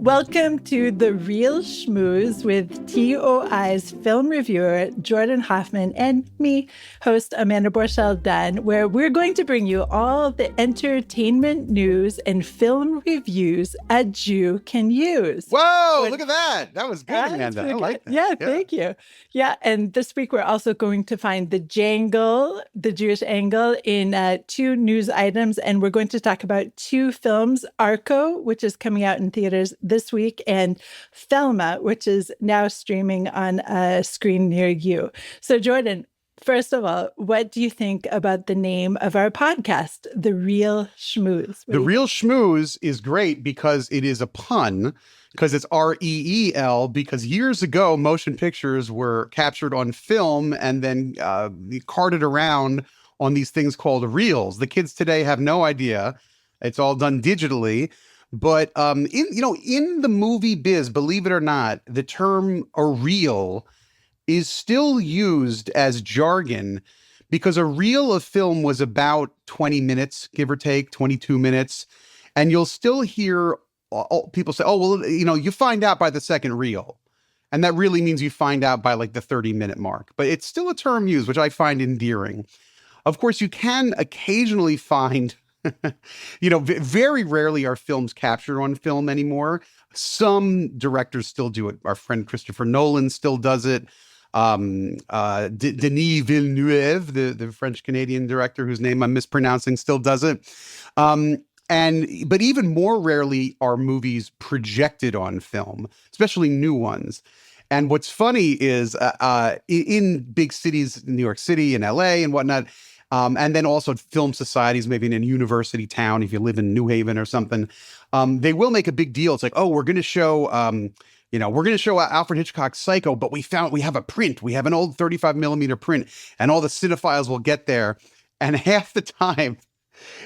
Welcome to the Reel Schmooze with TOI's film reviewer, Jordan Hoffman, and me, host Amanda Borschel-Dan, where we're going to bring you all the entertainment news and film reviews a Jew can use. Whoa, look at that. That was good, Amanda. I like that. Yeah, thank you. Yeah, and this week we're also going to find the Jangle, the Jewish angle, in two news items, and we're going to talk about two films, Arco, which is coming out in theaters this week, and Thelma, which is now streaming on a screen near you. So, Jordan, first of all, what do you think about the name of our podcast, The Reel Schmooze? The Reel Schmooze is great because it is a pun, because it's R-E-E-L, because years ago, motion pictures were captured on film and then carted around on these things called reels. The kids today have no idea. It's all done digitally. But in the movie biz, believe it or not, the term a reel is still used as jargon because a reel of film was about 20 minutes, give or take, 22 minutes. And you'll still hear people say, oh, well, you find out by the second reel. And that really means you find out by like the 30-minute mark. But it's still a term used, which I find endearing. Of course, you can occasionally find... very rarely are films captured on film anymore. Some directors still do it. Our friend Christopher Nolan still does it. Denis Villeneuve, the French-Canadian director whose name I'm mispronouncing, still does it. But even more rarely are movies projected on film, especially new ones. And what's funny is in big cities, New York City and LA and whatnot, and then also film societies, maybe in a university town, if you live in New Haven or something, they will make a big deal. It's like, oh, we're going to show, Alfred Hitchcock's Psycho, but we have a print. We have an old 35 millimeter print, and all the cinephiles will get there. And half the time,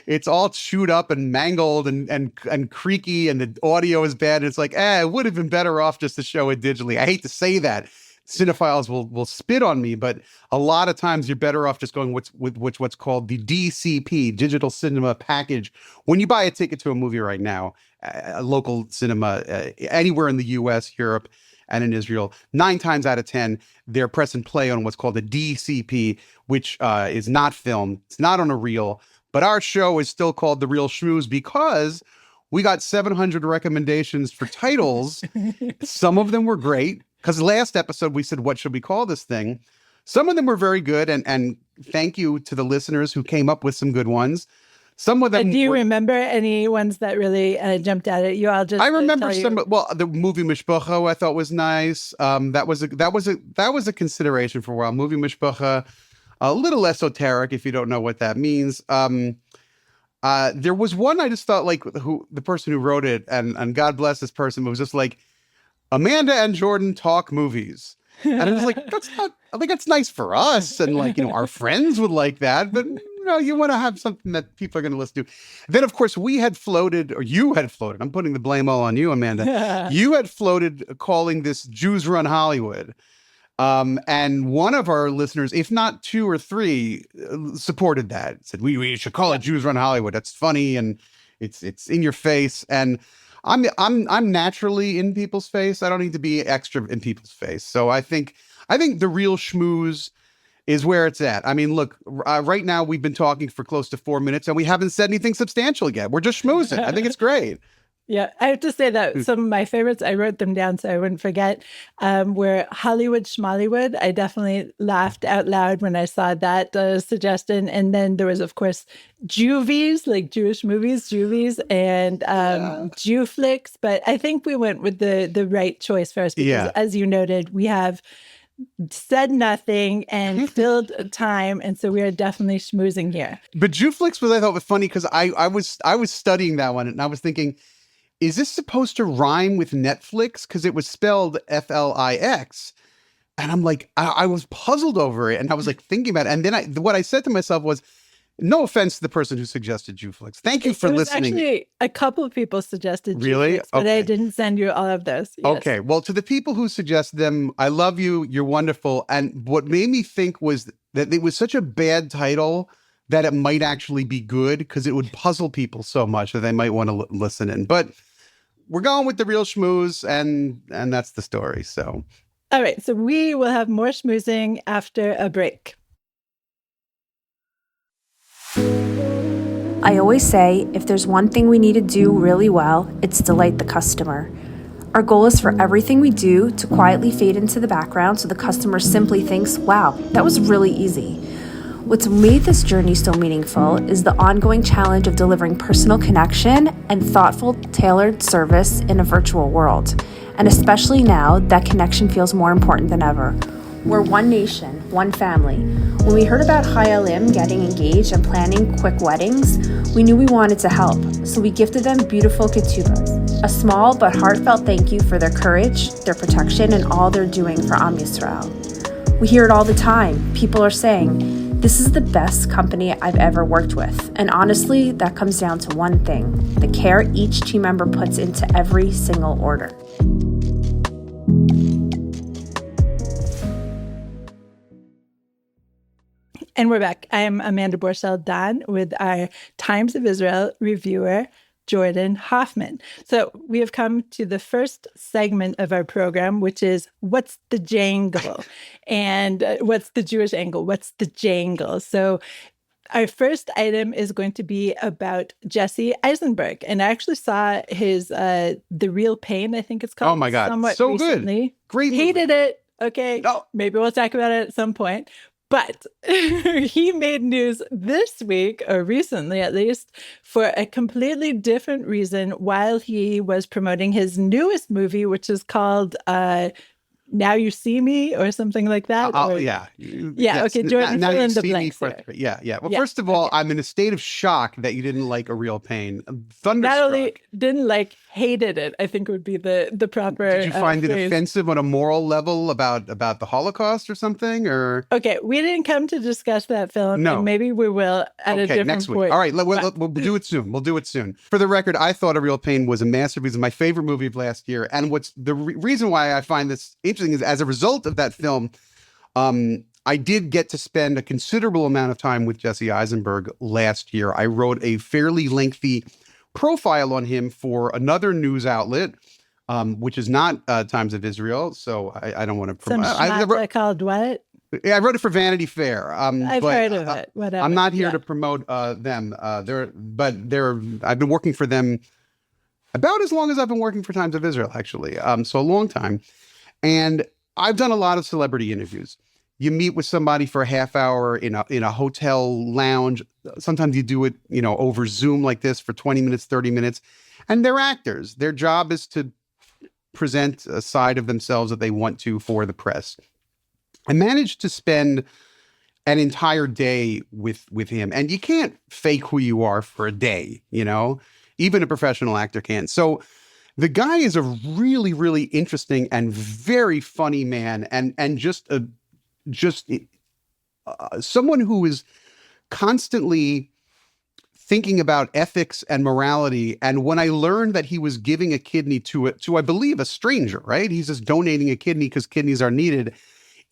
it's all chewed up and mangled and creaky, and the audio is bad. And it's like, it would have been better off just to show it digitally. I hate to say that. Cinephiles will spit on me, but a lot of times you're better off just going with what's called the DCP, Digital Cinema Package. When you buy a ticket to a movie right now, a local cinema, anywhere in the US, Europe, and in Israel, 9 times out of 10, they're press and play on what's called a DCP, which is not film. It's not on a reel, but our show is still called The Reel Schmooze because we got 700 recommendations for titles. Some of them were great. Because last episode we said, what should we call this thing? Some of them were very good, and thank you to the listeners who came up with some good ones. Some of them. Do you remember any ones that really jumped out at you? I remember some. Well, the movie Mishpacha I thought was nice. That was a consideration for a while. Movie Mishpacha, a little esoteric if you don't know what that means. There was one I just thought the person who wrote it, and God bless this person, was just like, Amanda and Jordan talk movies. And I was like, I think that's nice for us. And our friends would like that. But you want to have something that people are going to listen to. Then, of course, you had floated. I'm putting the blame all on you, Amanda. You had floated calling this Jews Run Hollywood. And one of our listeners, if not 2 or 3, supported that. Said, we should call it Jews Run Hollywood. That's funny. And it's in your face. And I'm naturally in people's face. I don't need to be extra in people's face. So I think the Reel Schmooze is where it's at. I mean, look, right now we've been talking for close to 4 minutes and we haven't said anything substantial yet. We're just schmoozing. I think it's great. Yeah, I have to say that some of my favorites, I wrote them down so I wouldn't forget, were Hollywood Schmollywood. I definitely laughed out loud when I saw that suggestion. And then there was, of course, Juvies, like Jewish movies, Juvies, and Jew flicks. But I think we went with the right choice first because, as you noted, we have said nothing and filled time, and so we are definitely schmoozing here. But Jew flicks I thought was funny because I was studying that one and I was thinking, is this supposed to rhyme with Netflix? Because it was spelled Flix. And I'm like, I was puzzled over it. And I was like thinking about it. And then what I said to myself was, no offense to the person who suggested Juflix. Thank you for listening. Actually, a couple of people suggested really? Juflix, but I didn't send you all of those. Yes. Okay. Well, to the people who suggest them, I love you. You're wonderful. And what made me think was that it was such a bad title that it might actually be good because it would puzzle people so much that they might want to listen in. But we're going with the Reel Schmooze, and that's the story. So, all right. So we will have more schmoozing after a break. I always say, if there's one thing we need to do really well, it's delight the customer. Our goal is for everything we do to quietly fade into the background so the customer simply thinks, wow, that was really easy. What's made this journey so meaningful is the ongoing challenge of delivering personal connection and thoughtful, tailored service in a virtual world. And especially now, that connection feels more important than ever. We're one nation, one family. When we heard about Hayalim getting engaged and planning quick weddings, we knew we wanted to help, so we gifted them beautiful ketubas, a small but heartfelt thank you for their courage, their protection, and all they're doing for Am Yisrael. We hear it all the time. People are saying, this is the best company I've ever worked with. And honestly, that comes down to one thing, the care each team member puts into every single order. And we're back. I'm Amanda Borschel-Dan with our Times of Israel reviewer, Jordan Hoffman. So we have come to the first segment of our program, which is What's the Jangle? And what's the Jewish angle? What's the Jangle? So our first item is going to be about Jesse Eisenberg. And I actually saw his The Real Pain, I think it's called. Oh my God. Somewhat So recently. good. Great movie. Hated it. Okay. No. Maybe we'll talk about it at some point. But he made news this week, or recently at least, for a completely different reason while he was promoting his newest movie, which is called Now You See Me or something like that. Yeah. Yeah. Okay, Jordan, now fill you in the see me blanks for there. Yeah. Well, first of all, I'm in a state of shock that you didn't like A Real Pain. Thunderstruck. Not only didn't like, hated it, I think would be the proper Did you find it phrase. offensive on a moral level about the Holocaust or something? Or okay, we didn't come to discuss that film. No. And maybe we will at a different next week. point. All right, we'll do it soon. We'll do it soon. For the record, I thought A Real Pain was a masterpiece. It's my favorite movie of last year. And what's the reason why I find this interesting is as a result of that film, I did get to spend a considerable amount of time with Jesse Eisenberg last year. I wrote a fairly lengthy profile on him for another news outlet, which is not Times of Israel. So I don't want to promote. Some called what? Yeah, I wrote it for Vanity Fair. I've heard of it. Whatever. I'm not here to promote them. I've been working for them about as long as I've been working for Times of Israel, actually. So a long time. And I've done a lot of celebrity interviews. You meet with somebody for a half hour in a hotel lounge. Sometimes you do it, over Zoom like this for 20 minutes, 30 minutes. And they're actors. Their job is to present a side of themselves that they want to for the press. I managed to spend an entire day with him. And you can't fake who you are for a day, even a professional actor can't. So the guy is a really, really interesting and very funny man, and just someone who is constantly thinking about ethics and morality. And when I learned that he was giving a kidney to I believe a stranger, right? He's just donating a kidney because kidneys are needed.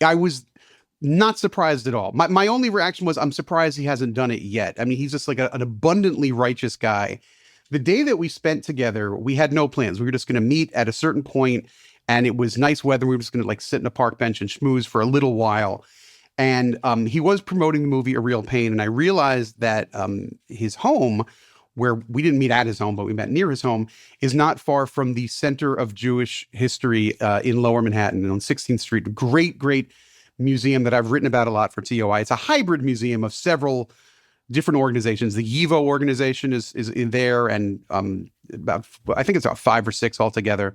I was not surprised at all. My only reaction was, I'm surprised he hasn't done it yet. I mean, he's just like an abundantly righteous guy. The day that we spent together, we had no plans. We were just going to meet at a certain point, and it was nice weather. We were just going to sit in a park bench and schmooze for a little while. And he was promoting the movie A Real Pain, and I realized that his home, where we didn't meet at his home, but we met near his home, is not far from the Center of Jewish History in Lower Manhattan on 16th Street. Great museum that I've written about a lot for TOI. It's a hybrid museum of several different organizations. The YIVO organization is in there, and I think it's about 5 or 6 altogether.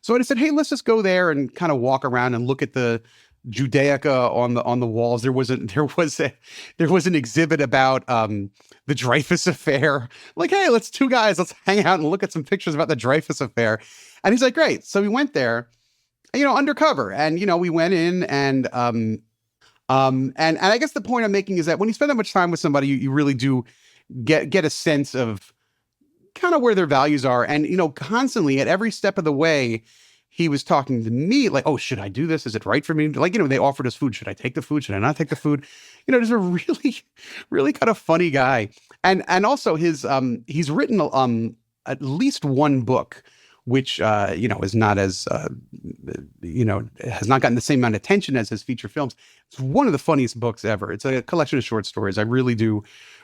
So I said, hey, let's just go there and kind of walk around and look at the Judaica on the walls. There was an exhibit about the Dreyfus Affair. Like, hey, let's hang out and look at some pictures about the Dreyfus Affair. And he's like, great. So we went there, undercover, and we went in and I guess the point I'm making is that when you spend that much time with somebody, you really do get a sense of kind of where their values are. And, constantly at every step of the way, he was talking to me like, oh, should I do this? Is it right for me? Like, they offered us food. Should I take the food? Should I not take the food? Just a really, really kind of funny guy. And also he's written at least one book, which is not as has not gotten the same amount of attention as his feature films. It's one of the funniest books ever. It's a collection of short stories. I really do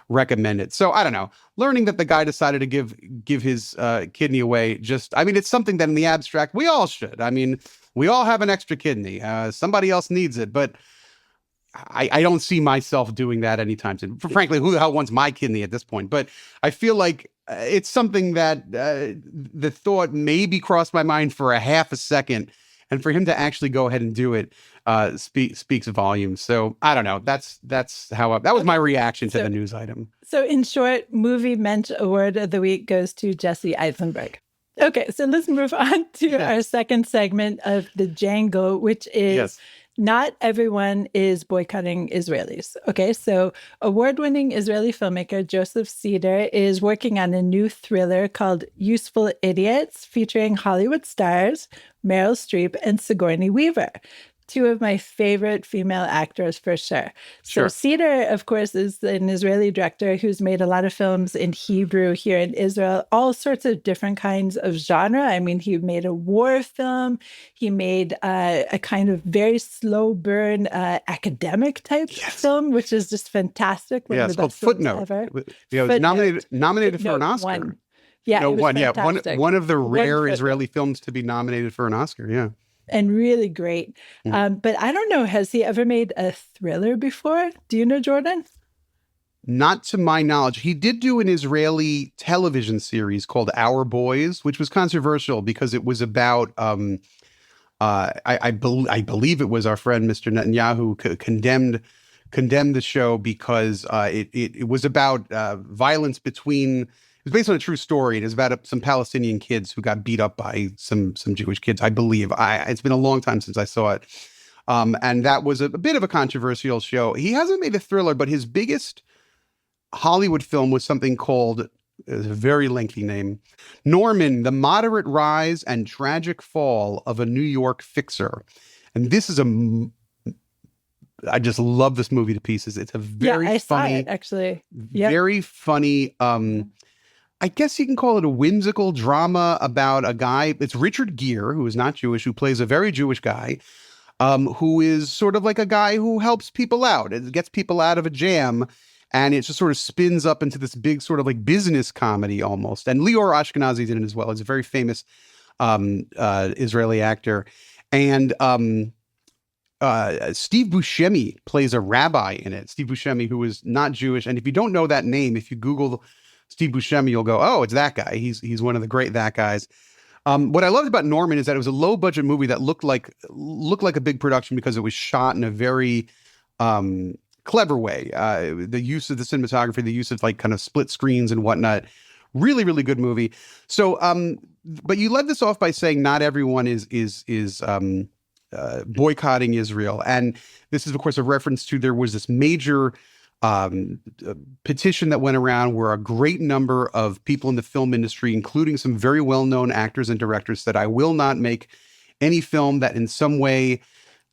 recommend it. So I don't know, learning that the guy decided to give his kidney away, it's something that in the abstract we all should. I mean, we all have an extra kidney. Somebody else needs it, but I don't see myself doing that anytime soon. Frankly, who the hell wants my kidney at this point? But I feel like it's something that the thought maybe crossed my mind for a half a second, and for him to actually go ahead and do it speaks volumes. So I don't know. That was my reaction to the news item. So in short, Movie Mensch Award of the Week goes to Jesse Eisenberg. Okay, so let's move on to our second segment of the Jangle, which is not everyone is boycotting Israelis. Okay, so award-winning Israeli filmmaker Joseph Cedar is working on a new thriller called Useful Idiots, featuring Hollywood stars Meryl Streep and Sigourney Weaver, two of my favorite female actors for sure. So Cedar, of course, is an Israeli director who's made a lot of films in Hebrew here in Israel, all sorts of different kinds of genre. I mean, he made a war film. He made a kind of very slow burn academic type film, which is just fantastic. It's called Footnote. Ever. It was nominated for an Oscar. One of the rare Israeli films to be nominated for an Oscar. Yeah. And really great. But I don't know, has he ever made a thriller before? Do you know, Jordan? Not to my knowledge. He did do an Israeli television series called Our Boys, which was controversial because it was about, I believe it was our friend Mr. Netanyahu condemned the show because it was about violence between. It was based on a true story. It is about some Palestinian kids who got beat up by some Jewish kids, I believe. It's been a long time since I saw it. And that was a bit of a controversial show. He hasn't made a thriller, but his biggest Hollywood film was something called, it's a very lengthy name, Norman, The Moderate Rise and Tragic Fall of a New York Fixer. And this is I just love this movie to pieces. It's a very funny. Saw it, actually. Very funny. I guess you can call it a whimsical drama about a guy. It's Richard Gere, who is not Jewish, who plays a very Jewish guy, who is sort of like a guy who helps people out. It gets people out of a jam, and it just sort of spins up into this big sort of like business comedy almost. And Lior Ashkenazi's in it as well. He's a very famous Israeli actor. And Steve Buscemi plays a rabbi in it. Steve Buscemi, who is not Jewish. And if you don't know that name, if you Google Steve Buscemi, you'll go, oh, it's that guy. He's one of the great that guys. What I loved about Norman is that it was a low budget movie that looked like a big production because it was shot in a very clever way. The use of the cinematography, the use of like kind of split screens and whatnot. Really, really good movie. So, but you led this off by saying not everyone is boycotting Israel, and this is of course a reference to there was this major petition that went around where a great number of people in the film industry, including some very well-known actors and directors, said, I will not make any film that in some way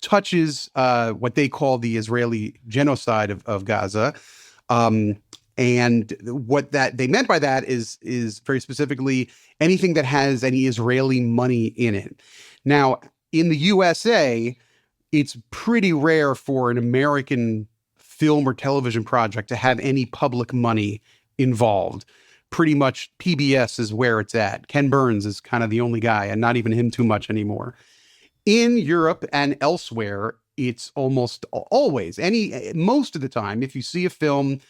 touches what they call the Israeli genocide of Gaza. And what that they meant by that is very specifically anything that has any Israeli money in it. Now, in the USA, it's pretty rare for an American film or television project to have any public money involved. Pretty much PBS is where it's at. Ken Burns is kind of the only guy, and not even him too much anymore. In Europe and elsewhere, it's almost always, most of the time, if you see a film,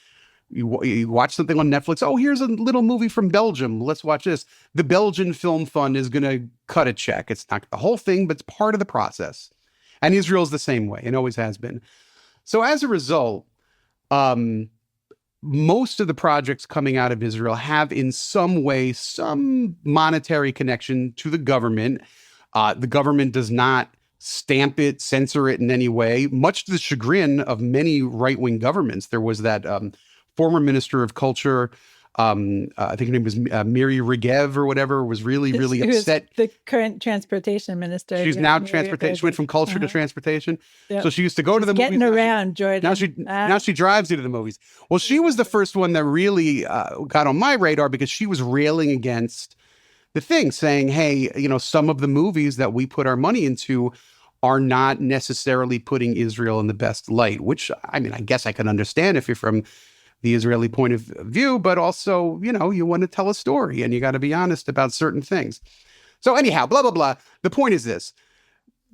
you watch something on Netflix, oh, here's a little movie from Belgium, let's watch this. The Belgian Film Fund is going to cut a check. It's not the whole thing, but it's part of the process. And Israel's the same way, and always has been. So as a result, most of the projects coming out of Israel have in some way some monetary connection to the government. The government does not stamp it, censor it in any way, much to the chagrin of many right-wing governments. There was that former minister of culture, I think her name was Miri Regev or whatever, was really upset. The current transportation minister. She's now transportation. She went from culture to transportation. Yep. So she used to go to the movies. Getting around, Jordan. Now she drives you to the movies. Well, she was the first one that really got on my radar because she was railing against the thing, saying, hey, some of the movies that we put our money into are not necessarily putting Israel in the best light, which, I mean, I guess I can understand if you're from the Israeli point of view, but also, you want to tell a story and you got to be honest about certain things. So anyhow, blah, blah, blah. The point is this.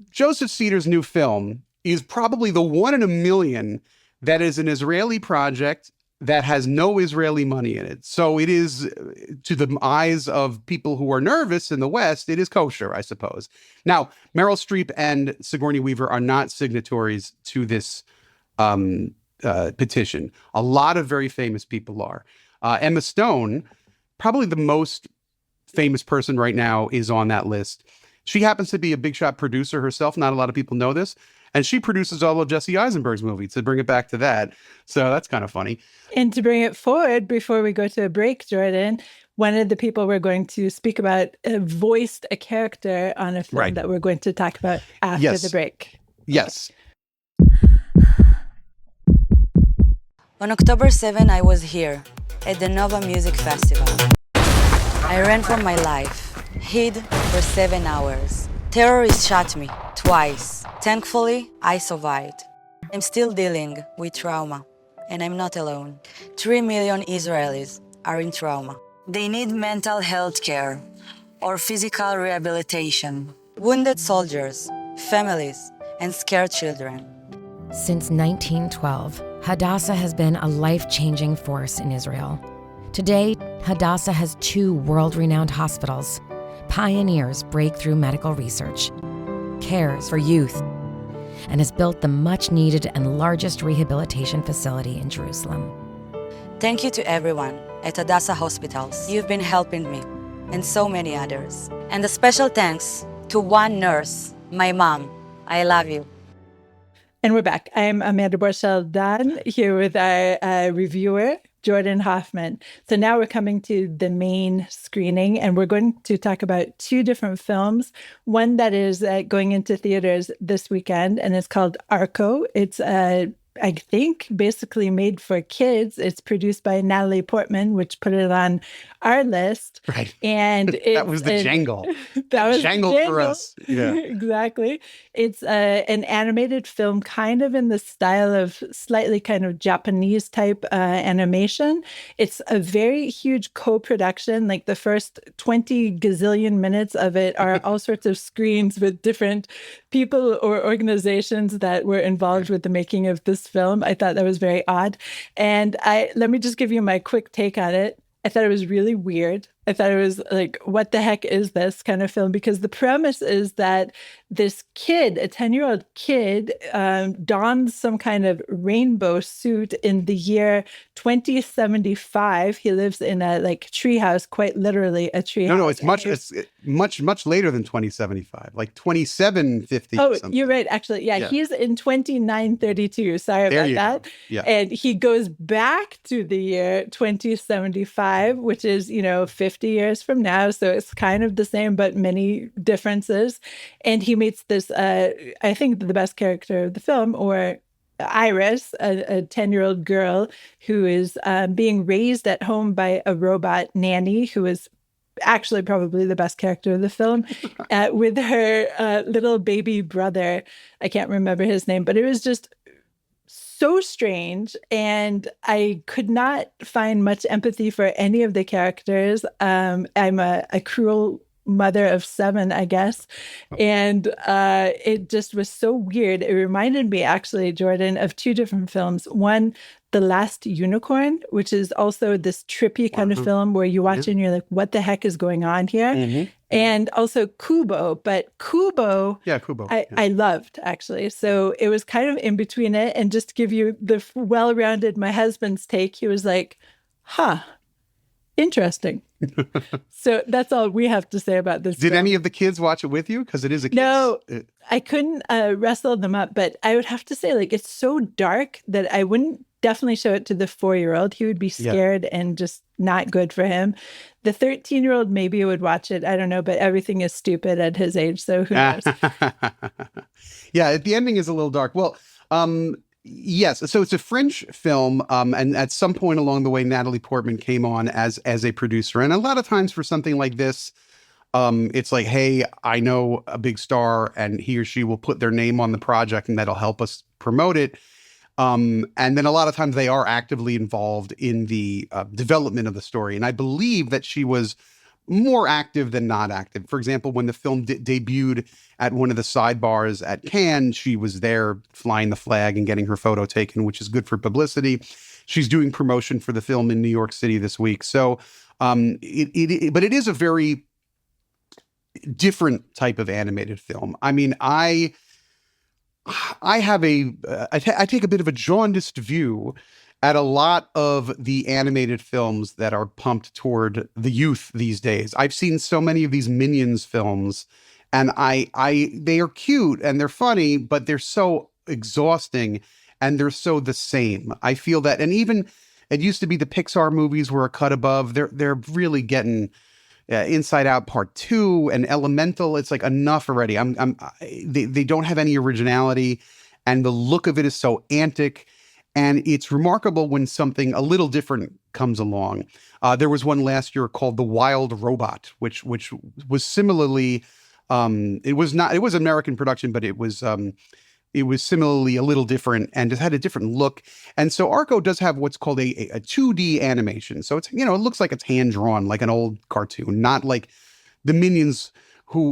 Joseph Ceder's new film is probably the one in a million that is an Israeli project that has no Israeli money in it. So it is, to the eyes of people who are nervous in the West, it is kosher, I suppose. Now, Meryl Streep and Sigourney Weaver are not signatories to this petition. A lot of very famous people are. Emma Stone, probably the most famous person right now, is on that list. She happens to be a big shot producer herself. Not a lot of people know this. And she produces all of Jesse Eisenberg's movies, to bring it back to that. So that's kind of funny. And to bring it forward, before we go to a break, Jordan, one of the people we're going to speak about voiced a character on a film that we're going to talk about after the break. Yes. On October 7, I was here at the Nova Music Festival. I ran for my life, hid for 7 hours. Terrorists shot me twice. Thankfully, I survived. I'm still dealing with trauma, and I'm not alone. 3 million Israelis are in trauma. They need mental health care or physical rehabilitation. Wounded soldiers, families, and scared children. Since 1912, Hadassah has been a life-changing force in Israel. Today, Hadassah has 2 world-renowned hospitals, pioneers breakthrough medical research, cares for youth, and has built the much-needed and largest rehabilitation facility in Jerusalem. Thank you to everyone at Hadassah Hospitals. You've been helping me, and so many others. And a special thanks to one nurse, my mom. I love you. And we're back. I'm Amanda Borschel-Dan here with our reviewer, Jordan Hoffman. So now we're coming to the main screening, and we're going to talk about 2 different films. One that is going into theaters this weekend, and it's called Arco. It's I think basically made for kids. It's produced by Natalie Portman, which put it on our list. Right. And that was the Jangle. That was Jangle for us. Yeah. Exactly. It's an animated film, kind of in the style of slightly kind of Japanese type animation. It's a very huge co-production. Like the first 20 gazillion minutes of it are all sorts of screens with different people or organizations that were involved with the making of this film. I thought that was very odd. And let me just give you my quick take on it. I thought it was really weird. I thought it was like, what the heck is this kind of film? Because the premise is that this kid, a 10-year-old kid, dons some kind of rainbow suit in the year 2075. He lives in a treehouse, quite literally a treehouse. No, it's much later than 2075, like 2750. Oh, you're right. Actually, yeah, he's in 2932. Sorry about that. Yeah. And he goes back to the year 2075, which is, 50 years from now. So it's kind of the same, but many differences. And he meets this, I think the best character of the film, or Iris, a 10-year-old girl who is being raised at home by a robot nanny who is actually probably the best character of the film, with her little baby brother. I can't remember his name, but it was just so strange, and I could not find much empathy for any of the characters. I'm a cruel mother of 7, I guess, and it just was so weird. It reminded me, actually, Jordan, of 2 different films. One, The Last Unicorn, which is also this trippy kind of film where you watch and you're like, what the heck is going on here? Mm-hmm. And also Kubo, but Kubo, I loved, actually. So it was kind of in between it. And just to give you the well-rounded, my husband's take, he was like, interesting. So that's all we have to say about this. Did any of the kids watch it with you? Because it is a kid's... No, I couldn't wrestle them up, but I would have to say, it's so dark that I wouldn't definitely show it to the 4-year-old. He would be scared and just not good for him. The 13-year-old maybe would watch it. I don't know, but everything is stupid at his age, so who knows? Yeah, the ending is a little dark. Well, yes. So it's a French film. And at some point along the way, Natalie Portman came on as a producer. And a lot of times for something like this, It's like, hey, I know a big star, and he or she will put their name on the project, and that'll help us promote it. And then a lot of times they are actively involved in the development of the story. And I believe that she was more active than not active. For example, when the film debuted at one of the sidebars at Cannes, she was there flying the flag and getting her photo taken, which is good for publicity. She's doing promotion for the film in New York City this week. So, but it is a very different type of animated film. I mean, I take a bit of a jaundiced view at a lot of the animated films that are pumped toward the youth these days. I've seen so many of these Minions films, and they are cute and they're funny, but they're so exhausting and they're so the same. I feel that, and even it used to be the Pixar movies were a cut above. They're really getting Inside Out Part 2 and Elemental. It's like enough already. They don't have any originality, and the look of it is so antic. And it's remarkable when something a little different comes along. There was one last year called The Wild Robot, which was similarly, it was American production, but it was similarly a little different and just had a different look. And so Arco does have what's called a 2D animation. So it's, it looks like it's hand drawn, like an old cartoon, not like the Minions.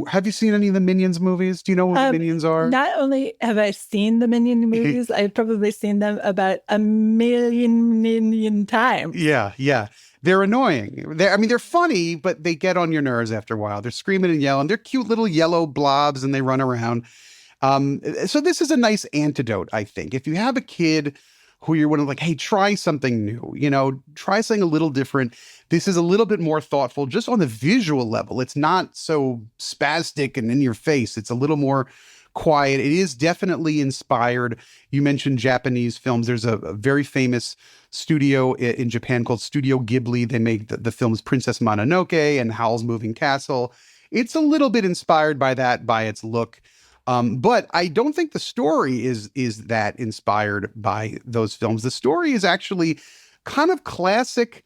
Have you seen any of the Minions movies? Do you know who the Minions are? Not only have I seen the Minion movies, I've probably seen them about a million times. Yeah. They're annoying. They're funny, but they get on your nerves after a while. They're screaming and yelling. They're cute little yellow blobs and they run around. So this is a nice antidote, I think. If you have a kid who you're like, hey, try something new, try something a little different. This is a little bit more thoughtful just on the visual level. It's not so spastic and in your face. It's a little more quiet. It is definitely inspired. You mentioned Japanese films. There's a very famous studio in Japan called Studio Ghibli. They make the films Princess Mononoke and Howl's Moving Castle. It's a little bit inspired by that, by its look. But I don't think the story is that inspired by those films. The story is actually kind of classic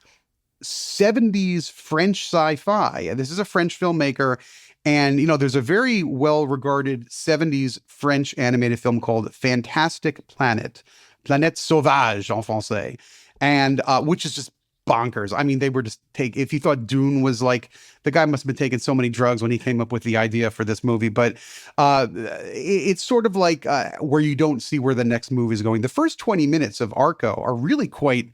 70s French sci-fi. This is a French filmmaker. And, there's a very well-regarded 70s French animated film called Fantastic Planet, Planète Sauvage en français, and which is just bonkers. I mean, they were just if you thought Dune was like, the guy must have been taking so many drugs when he came up with the idea for this movie. But it's sort of like where you don't see where the next movie is going. The first 20 minutes of Arco are really quite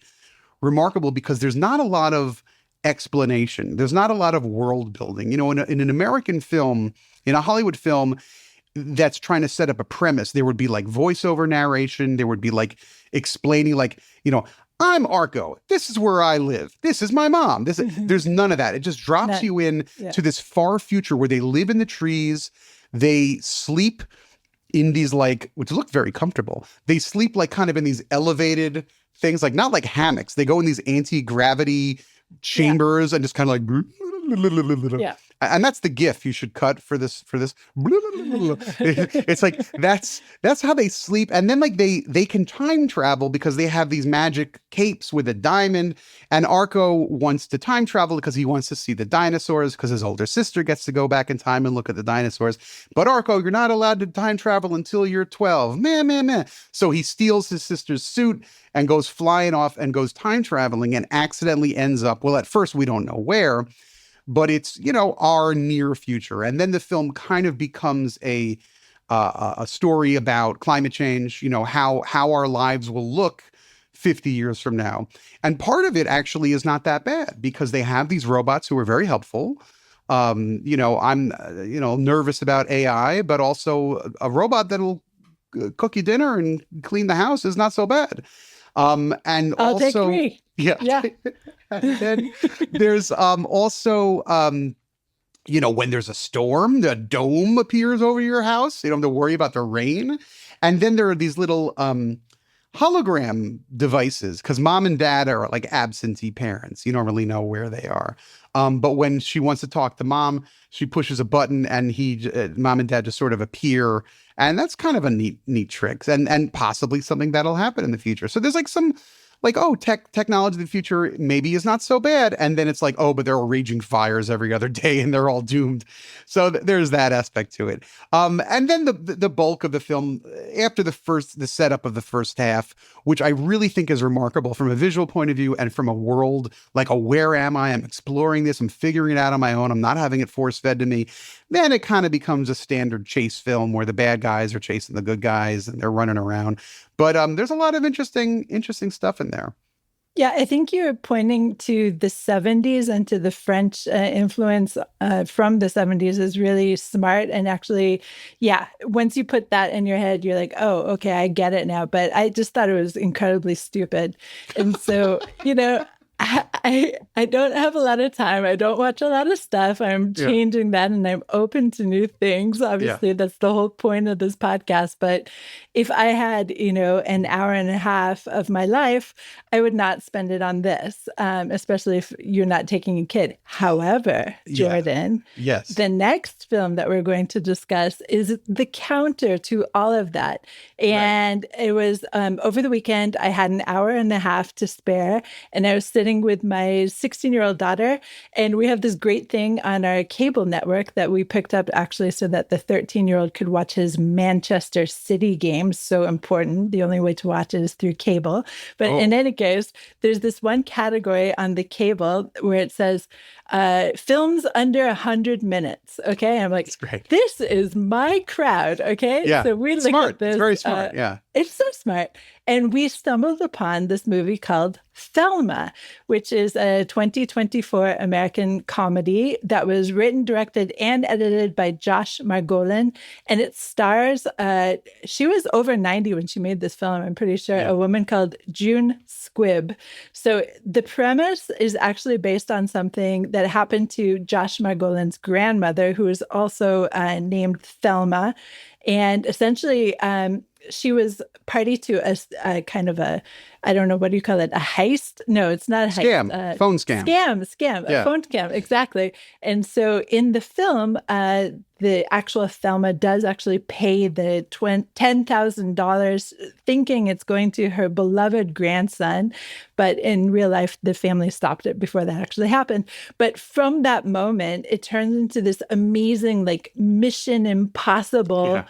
remarkable because there's not a lot of explanation. There's not a lot of world building. In an American film, in a Hollywood film that's trying to set up a premise, there would be like voiceover narration. There would be like explaining, like, I'm Arco. This is where I live. This is my mom. There's none of that. It just drops you in to this far future where they live in the trees. They sleep in these which look very comfortable. They sleep like kind of in these elevated things, like not like hammocks. They go in these anti-gravity chambers and just kind of like, yeah. And that's the GIF you should cut for this. It's like, that's how they sleep. And then like they can time travel because they have these magic capes with a diamond. And Arco wants to time travel because he wants to see the dinosaurs because his older sister gets to go back in time and look at the dinosaurs. But Arco, you're not allowed to time travel until you're 12. Meh. So he steals his sister's suit and goes flying off and goes time traveling and accidentally ends up, well, at first we don't know where, but it's, our near future. And then the film kind of becomes a story about climate change, how our lives will look 50 years from now. And part of it actually is not that bad because they have these robots who are very helpful. I'm nervous about AI, but also a robot that'll cook you dinner and clean the house is not so bad. And I'll also, take 3. Yeah. And then there's also, when there's a storm, the dome appears over your house. You don't have to worry about the rain. And then there are these little hologram devices because mom and dad are like absentee parents. You don't really know where they are. But when she wants to talk to mom, she pushes a button and mom and dad just sort of appear. And that's kind of a neat trick and possibly something that'll happen in the future. So there's like some like, oh, technology of the future maybe is not so bad. And then it's like, oh, but there are raging fires every other day and they're all doomed. So there's that aspect to it. And then the bulk of the film, after the setup of the first half, which I really think is remarkable from a visual point of view and from a world, like a where am I? I'm exploring this. I'm figuring it out on my own. I'm not having it force fed to me. Then it kind of becomes a standard chase film where the bad guys are chasing the good guys and they're running around. But there's a lot of interesting stuff in there. Yeah, I think you're pointing to the 70s and to the French influence from the 70s is really smart. And actually, yeah, once you put that in your head, you're like, oh, okay, I get it now. But I just thought it was incredibly stupid. And so, I don't have a lot of time. I don't watch a lot of stuff. I'm changing that and I'm open to new things. Obviously, that's the whole point of this podcast. But if I had, an hour and a half of my life, I would not spend it on this, especially if you're not taking a kid. However, Jordan, yes, the next film that we're going to discuss is the counter to all of that. And it was over the weekend, I had an hour and a half to spare, and I was sitting with my 16-year-old daughter, and we have this great thing on our cable network that we picked up actually so that the 13-year-old could watch his Manchester City games. So important. The only way to watch it is through cable. But in any case, there's this one category on the cable where it says films under 100 minutes. Okay. I'm like, this is my crowd. Okay. Yeah. So we look at this. It's very smart. Yeah. It's so smart. And we stumbled upon this movie called Thelma, which is a 2024 American comedy that was written, directed, and edited by Josh Margolin. And it stars, she was over 90 when she made this film, I'm pretty sure, a woman called June Squibb. So the premise is actually based on something that happened to Josh Margolin's grandmother, who is also named Thelma. And essentially, she was party to a kind of a, I don't know, what do you call it? A heist? No, it's not a heist. Scam. Phone scam. Scam. A phone scam. Exactly. And so in the film, the actual Thelma does actually pay the $10,000 thinking it's going to her beloved grandson. But in real life, the family stopped it before that actually happened. But from that moment, it turns into this amazing, like, Mission Impossible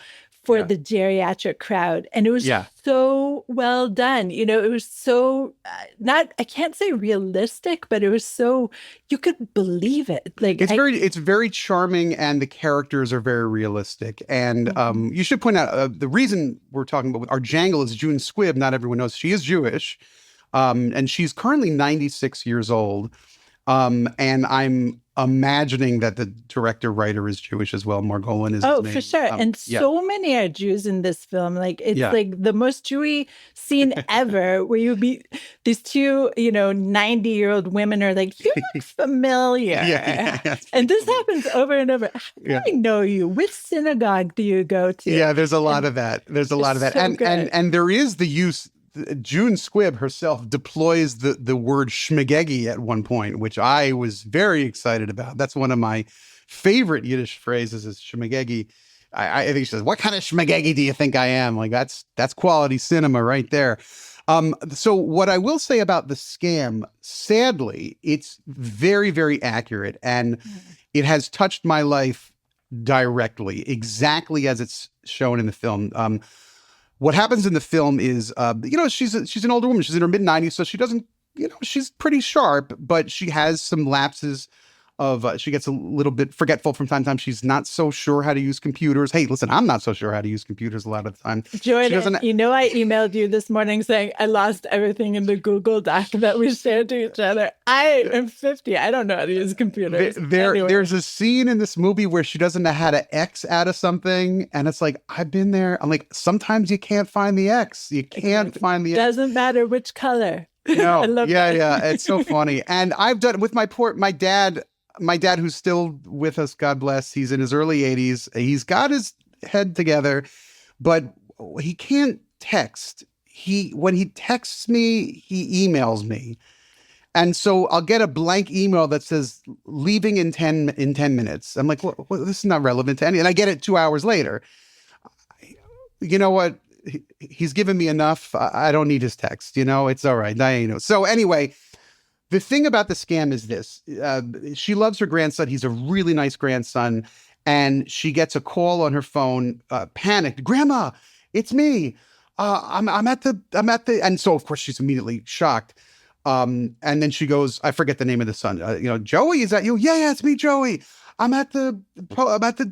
for the geriatric crowd. And it was so well done. It was so I can't say realistic, but it was so, you could believe it. Like it's very charming and the characters are very realistic. And you should point out the reason we're talking about our Jangle is June Squibb. Not everyone knows she is Jewish. And she's currently 96 years old. And I'm imagining that the director-writer is Jewish as well. Margolin is his name. For sure. And so many are Jews in this film. Like, it's like the most Jewy scene ever where you meet these two, 90-year-old women are like, you look familiar. And this happens over and over. How do I know you? Which synagogue do you go to? Yeah, there's a lot of that. There's a lot of that. And there is the use. June Squibb herself deploys the word schmagegi at one point, which I was very excited about. That's one of my favorite Yiddish phrases is schmagegi. I think she says, "What kind of schmagegi do you think I am?" Like that's quality cinema right there. So what I will say about the scam, sadly, it's very, very accurate, and it has touched my life directly, exactly as it's shown in the film. What happens in the film is, she's an older woman. She's in her mid-90s, so she doesn't, she's pretty sharp, but she has some lapses of, she gets a little bit forgetful from time to time. She's not so sure how to use computers. Hey, listen, I'm not so sure how to use computers a lot of the time. Jordan, I emailed you this morning saying I lost everything in the Google Doc that we shared to each other. I am 50. I don't know how to use computers. There's a scene in this movie where she doesn't know how to X out of something. And it's like, I've been there. I'm like, sometimes you can't find the X. You can't find the X. Doesn't matter which color. No. It's so funny. And I've done it with my dad, who's still with us, God bless. He's in his early 80s. He's got his head together, but he can't text. When he texts me, he emails me. And so I'll get a blank email that says leaving in 10 minutes. I'm like, well, this is not relevant to any. And I get it 2 hours later. You know what? he's given me enough. I don't need his text. It's all right. So anyway, the thing about the scam is this. She loves her grandson. He's a really nice grandson. And she gets a call on her phone, panicked. Grandma, it's me. I'm at the, and so of course she's immediately shocked. And then she goes, I forget the name of the son. Joey, is that you? Yeah, it's me, Joey. I'm at the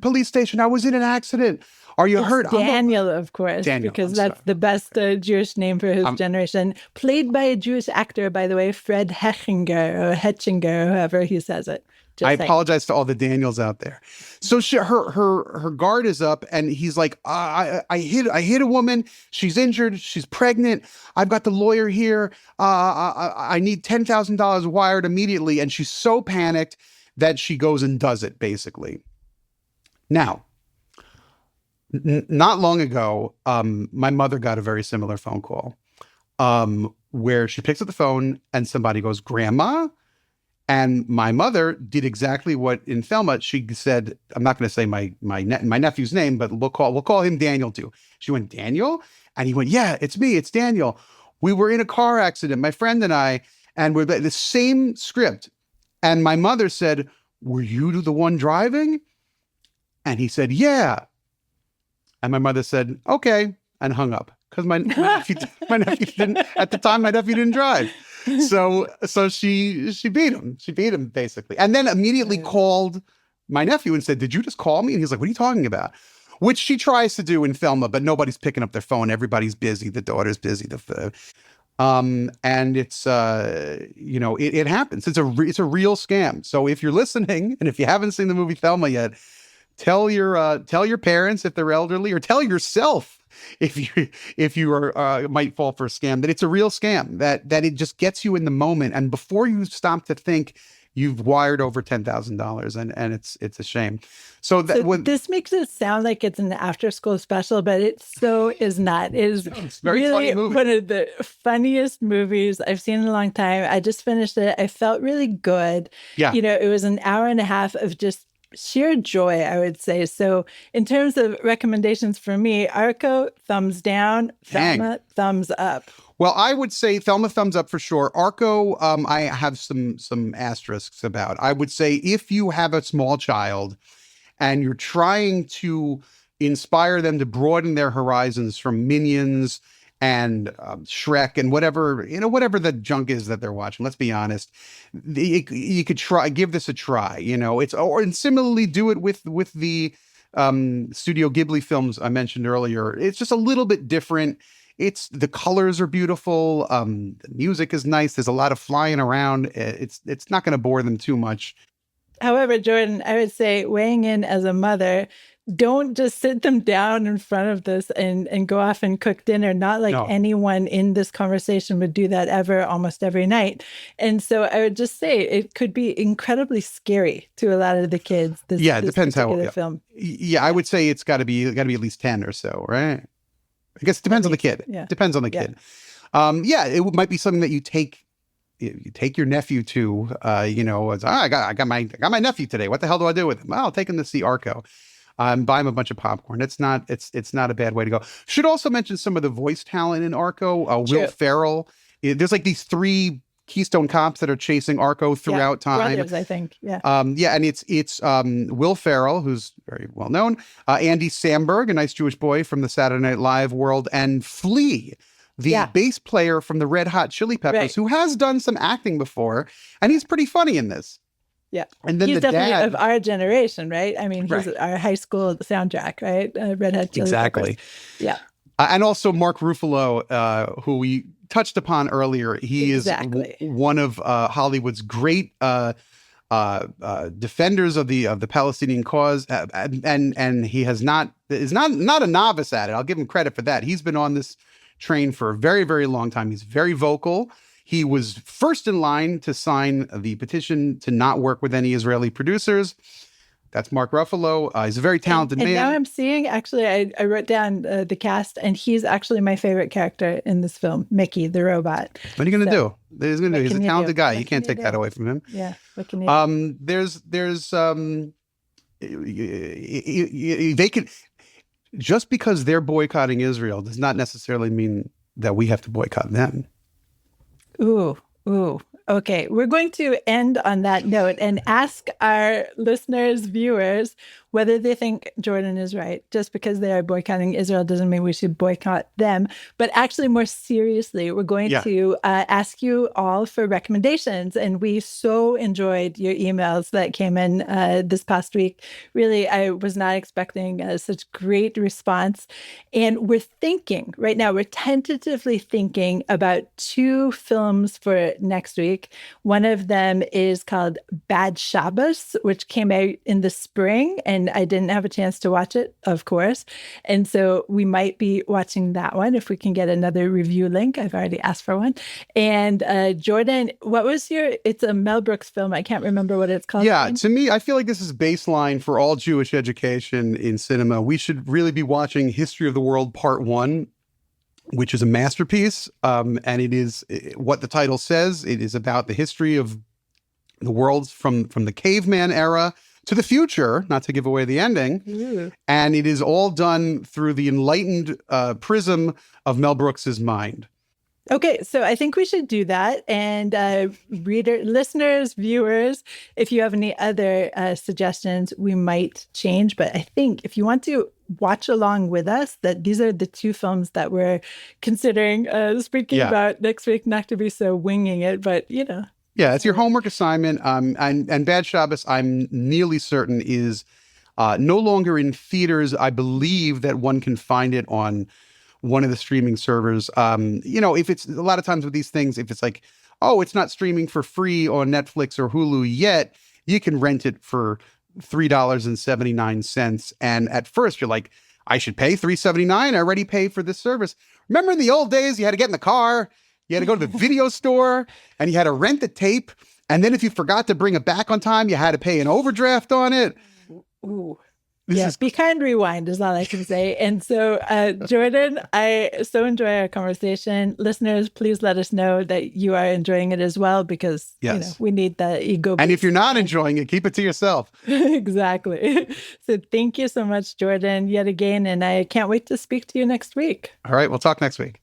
police station. I was in an accident. Are you hurt? Daniel, of course, because that's the best Jewish name for his generation. Played by a Jewish actor, by the way, Fred Hechinger, however he says it. I apologize to all the Daniels out there. So her guard is up, and he's like, I hit a woman. She's injured. She's pregnant. I've got the lawyer here. I need $10,000 wired immediately. And she's so panicked that she goes and does it, basically. Now, not long ago, my mother got a very similar phone call where she picks up the phone and somebody goes, Grandma? And my mother did exactly what in Thelma. She said, I'm not going to say my nephew's name, but we'll call him Daniel too. She went, Daniel? And he went, yeah, it's me. It's Daniel. We were in a car accident, my friend and I, and we're the same script. And my mother said, were you the one driving? And he said, yeah. And my mother said, okay, and hung up. Because my nephew didn't, at the time, my nephew didn't drive. So she beat him. She beat him, basically. And then immediately called my nephew and said, did you just call me? And he's like, what are you talking about? Which she tries to do in Thelma, but nobody's picking up their phone. Everybody's busy. The daughter's busy. And it's, it happens. It's a real scam. So if you're listening, and if you haven't seen the movie Thelma yet, tell your parents if they're elderly, or tell yourself if you are might fall for a scam, that it's a real scam, that it just gets you in the moment, and before you stop to think, you've wired over $10,000, and it's a shame. So this makes it sound like it's an after-school special, but it so is not. It's very really one of the funniest movies I've seen in a long time. I just finished it. I felt really good. Yeah, it was an hour and a half of just sheer joy, I would say. So in terms of recommendations for me, Arco, thumbs down, Thelma, thumbs up. Well, I would say Thelma, thumbs up for sure. Arco, I have some asterisks about. I would say if you have a small child and you're trying to inspire them to broaden their horizons from Minions and Shrek and whatever the junk is that they're watching. Let's be honest. You could give this a try. And similarly do it with the Studio Ghibli films I mentioned earlier. It's just a little bit different. The colors are beautiful. The music is nice. There's a lot of flying around. It's not going to bore them too much. However, Jordan, I would say, weighing in as a mother, don't just sit them down in front of this and go off and cook dinner. Not like anyone in this conversation would do that almost every night. And so I would just say it could be incredibly scary to a lot of the kids. It depends how film. Yeah, I would say it's got to be at least 10 or so, right? I guess it depends on the kid. Yeah. Depends on the kid. It might be something that you take your nephew to. I got my nephew today. What the hell do I do with him? Well, I'll take him to see Arco. Buy him a bunch of popcorn. It's not a bad way to go. Should also mention some of the voice talent in Arco. Will Ferrell. There's like these 3 Keystone cops that are chasing Arco throughout time. Brothers, I think. Yeah. And it's Will Ferrell, who's very well known, Andy Samberg, a nice Jewish boy from the Saturday Night Live world, and Flea, the bass player from the Red Hot Chili Peppers, who has done some acting before, and he's pretty funny in this. Yeah. And then he's the definitely dad of our generation, right? I mean, he's our high school soundtrack, right? Red Hot Chili Peppers. Yeah. And also Mark Ruffalo, who we touched upon earlier. He is one of Hollywood's great defenders of the Palestinian cause, and he is not a novice at it. I'll give him credit for that. He's been on this train for a very, very long time. He's very vocal. He was first in line to sign the petition to not work with any Israeli producers. That's Mark Ruffalo. He's a very talented man. And now I'm seeing, actually, I wrote down the cast, and he's actually my favorite character in this film, Mickey, the robot. What are you going to do? He's a talented guy. You can't take that away from him. Yeah. What can you do? They could. just because they're boycotting Israel does not necessarily mean that we have to boycott them. Ooh. Okay, we're going to end on that note and ask our listeners, viewers, whether they think Jordan is right. Just because they are boycotting Israel doesn't mean we should boycott them. But actually, more seriously, we're going to ask you all for recommendations. And we so enjoyed your emails that came in this past week. Really, I was not expecting such great response. And we're thinking, right now, we're tentatively thinking about 2 films for next week. One of them is called Bad Shabbos, which came out in the spring, and I didn't have a chance to watch it, of course. And so we might be watching that one if we can get another review link. I've already asked for one. And Jordan, what was it's a Mel Brooks film. I can't remember what it's called. Yeah, to me, I feel like this is baseline for all Jewish education in cinema. We should really be watching History of the World Part 1, which is a masterpiece. And it is what the title says. It is about the history of the world from the caveman era to the future, not to give away the ending. Ooh. And it is all done through the enlightened prism of Mel Brooks's mind. Okay, so I think we should do that. And listeners, viewers, if you have any other suggestions, we might change. But I think if you want to watch along with us, that these are the 2 films that we're considering speaking about next week, not to be so winging it, but Yeah, it's your homework assignment. And Bad Shabbos, I'm nearly certain, is no longer in theaters. I believe that one can find it on one of the streaming servers. If it's a lot of times with these things, if it's like, oh, it's not streaming for free on Netflix or Hulu yet, you can rent it for $3.79. And at first you're like, I should pay $3.79. I already paid for this service. Remember in the old days, you had to get in the car, you had to go to the video store, and you had to rent the tape. And then if you forgot to bring it back on time, you had to pay an overdraft on it. Ooh. Be kind, rewind is all I can say. And so, Jordan, I so enjoy our conversation. Listeners, please let us know that you are enjoying it as well, because we need the ego. And if you're not enjoying it, keep it to yourself. Exactly. So thank you so much, Jordan, yet again. And I can't wait to speak to you next week. All right, we'll talk next week.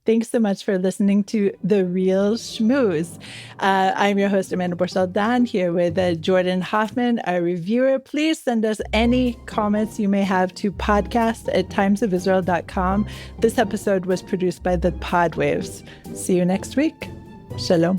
Thanks so much for listening to The Reel Schmooze. I'm your host, Amanda Borschel-Dan, here with Jordan Hoffman, our reviewer. Please send us any comments you may have to podcast@timesofisrael.com. This episode was produced by the Podwaves. See you next week. Shalom.